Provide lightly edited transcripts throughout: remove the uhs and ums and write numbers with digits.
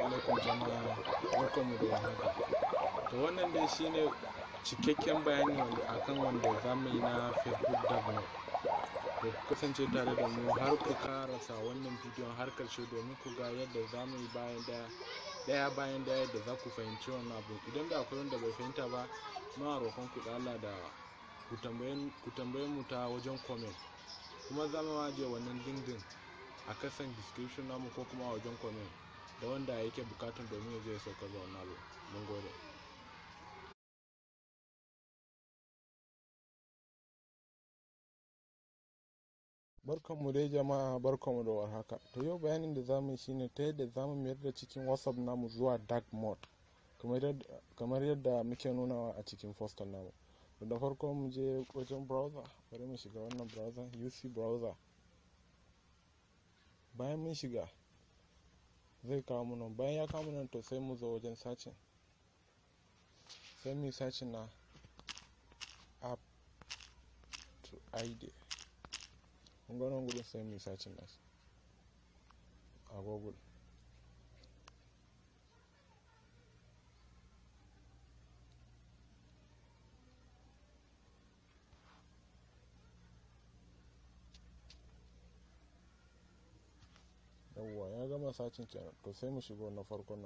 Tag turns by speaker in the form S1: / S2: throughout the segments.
S1: alaikum jama'a, barkanmu da warhaka. To wannan dai shine cikakken bayani akan wanda zamu yi na Facebook Dark Mode. To ku kasance tare da mu har ku karasa wannan bidiyon har karshe domin ku ga yadda zamu yi daya bayan daya yadda za ku fahimci wannan abu. Idan da akwai wanda bai fahimta ba, muna roƙon ku da Allah da ku tambaye mu ta wajen comment, kuma za mu ajiye wannan link din a kasan description namu ko kuma a wajen comment da wanda yake bukatun domin ya je ya sauka da wannan abu. Mun gode. Barkanmu dai jama'a, barkanmu da warhaka. To yau bayanin da zamu yi shine ta yadda zamu mayar da cikin WhatsApp namu zuwa dark mode kamar yadda muke nunawa a cikin poster namu. Da farko mu je wajen browser, bari mu shiga wannan browser, UC browser. Bayan mun shiga zai kawo mu nan, bayan ya kawo mu nan to sai mu zo wajen searching, sai mu searching na app to id. Kun ga nan gurin sai mu searching na a Google. Yawwa ya gama searching kenan, to sai mu shigo na farkon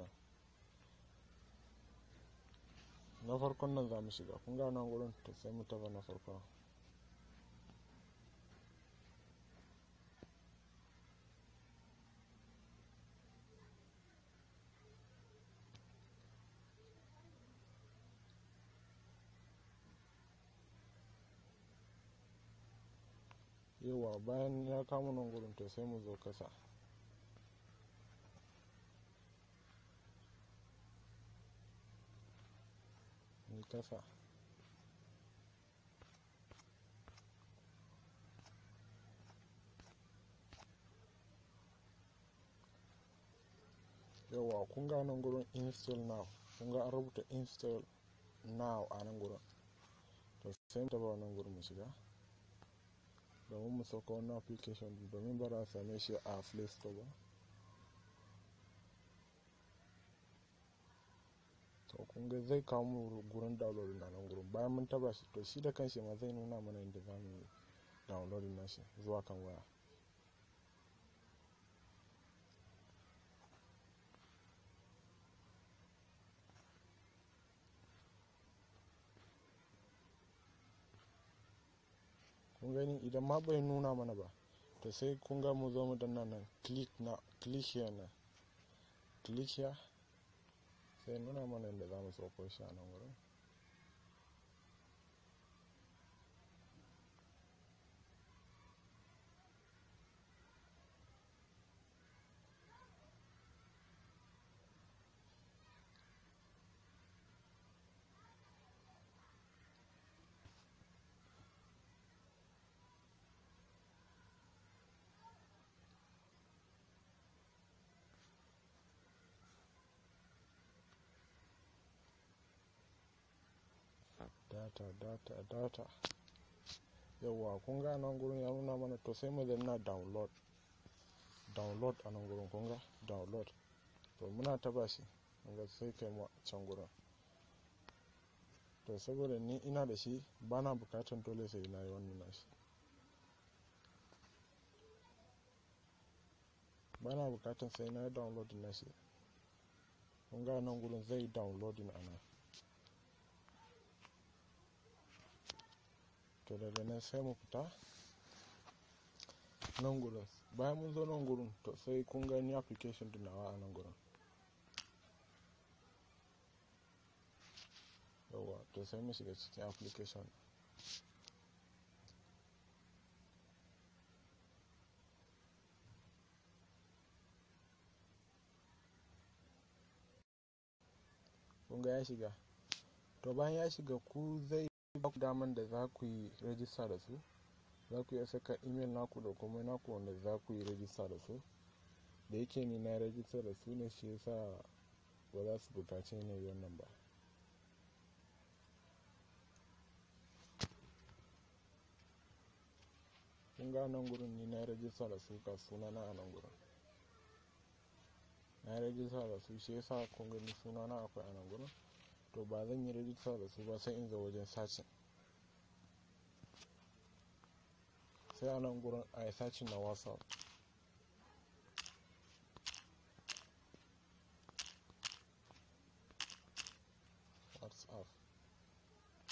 S1: nan za mu shiga. Kun ga nan gurin to sai mu taba na farkon. Yawa bayan ya kama nan gurin to sai mu zo kasa. Ni kasa. Yawa kun ga nan gurin install now, kun ga an rubuta install now a nan gurin. To sai mu taba nan gurin mu shiga domin mu sauka wannan application domin ba za a same shi a Play Store ba. To kun ga zai kawo mu gurin downloading a nan gurin. Bayan mun taba shi to shi da kanshi ma zai nuna mana inda za mu yi downloading nashi zuwa kan waya. Kun gani idan ma bai nuna mana ba to sai kun ga mu zo mu danna nan click here na click here, sai nuna mana inda za mu sauko shi a nan wurin. data. Yawa kun ga nan gurin ya nuna mana to sai mu danna download a nan gurin. Kun ga download, to muna taba shi kun ga sai kai mu can gurin. To saboda ni ina da shi bana bukatan dole sai na yi wannan nashi, bana bukatan sai na yi downloading nashi. Kun ga nan gurin zai downloading a nan. To daga nan sai mu fita nan gurin. Bayan mun zo nan gurin to sai kun gani application din nawa a nan gurin. Yawa to sai mu shiga cikin application. Kun ga ya shiga. To bayan ya shiga ku zai ba ku daman da za ku yi register da su. Za ku iya saka email naku da kuma naku wanda za ku yi register da su. Da yake ni na register da su ne, shi yasa ba za su bukaci ne wannan ba. Kun ga nan gurin ni na register da su ka suna na a nan gurin. na rajista da su, shi yasa kun gani suna na akwai a nan gurin. To ba zan yi rajista da su ba sai in zo wajen sacin, sai a nan gurin a yi sacin na WhatsApp.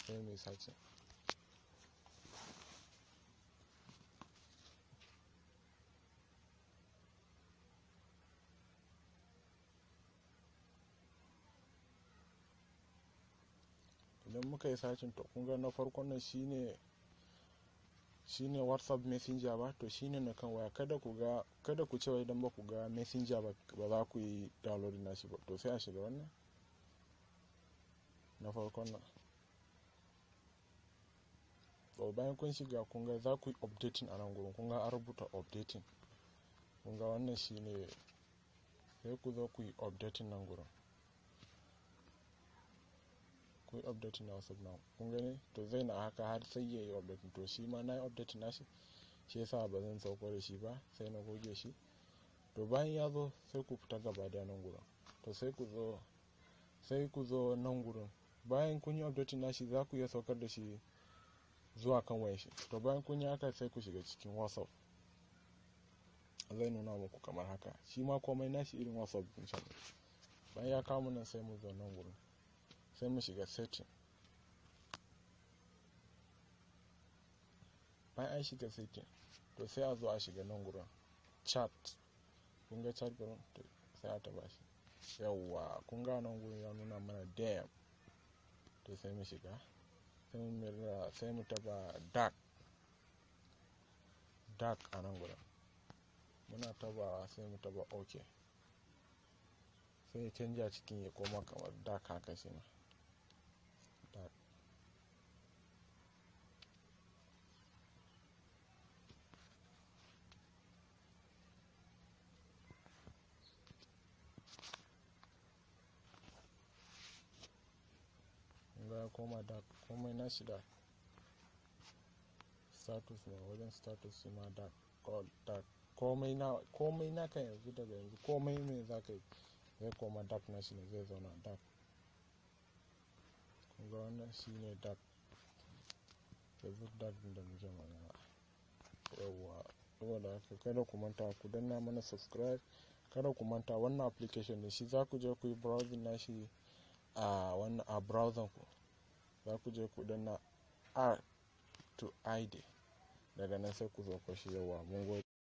S1: Sai mai sacin. Idan muka yi sacin, to kun ga na farkon nan shine WhatsApp Messenger ba, to shine na kan waya. Kada ku cewa idan ba ku ga Messenger ba za ku yi download na shi ba. To sai a shiga wannan na farkon nan. To bayan kun shiga, kun ga za ku yi updating a nan gurin. Kun ga an rubuta updating. Kun ga wannan shine, sai ku zo ku yi updating nan gurin. Ku yi updating na WhatsApp na, kun gani? To zai na haka har sai ya yi updating. To shi ma na yi updating na shi yasa ba zan sauko da shi ba, sai na goge shi. To bayan ya zo sai ku fita gaba da nan gurin. To sai ku zo nan gurin. Bayan kun yi updating na shi, za ku iya saukar da shi zuwa kan wayar shi. To bayan kun yi haka sai ku shiga cikin WhatsApp. Zai nuna muku kamar haka. Shi ma komai nashi irin WhatsApp din can. Bayan ya kawo nan sai mu zo nan gurin. Sai mu shiga setting. Bayan an shiga setting, to sai a zo a shiga nan gurin chat. Kun ga chat gurin? To sai a taba shi. Yawwa, kun ga nan gurin ya nuna mana DM. To sai mu shiga. Sai mu taba dark a nan gurin. Muna tabawa sai mu taba OK. Sai ya canja cikin ya koma kamar dark haka shi ma. Dark. Ga koma dark, komai na shi dark. Status ma, wajen status shi ma dark. Komai na kan yanzu, daga yanzu komai mai za ka yi zai koma dark na shi ne, zai zauna dark. Kun ga wannan shi ne dark. Facebook dark din da muke magana. Yawwa, saboda haka kada ku manta ku danna mana subscribe. Kada ku manta wannan application ne, shi za ku je ku yi browsing na shi a browser ku. Za ku je ku danna R to ID. Daga nan sai ku zo ku shi. Yawwa, mun gode.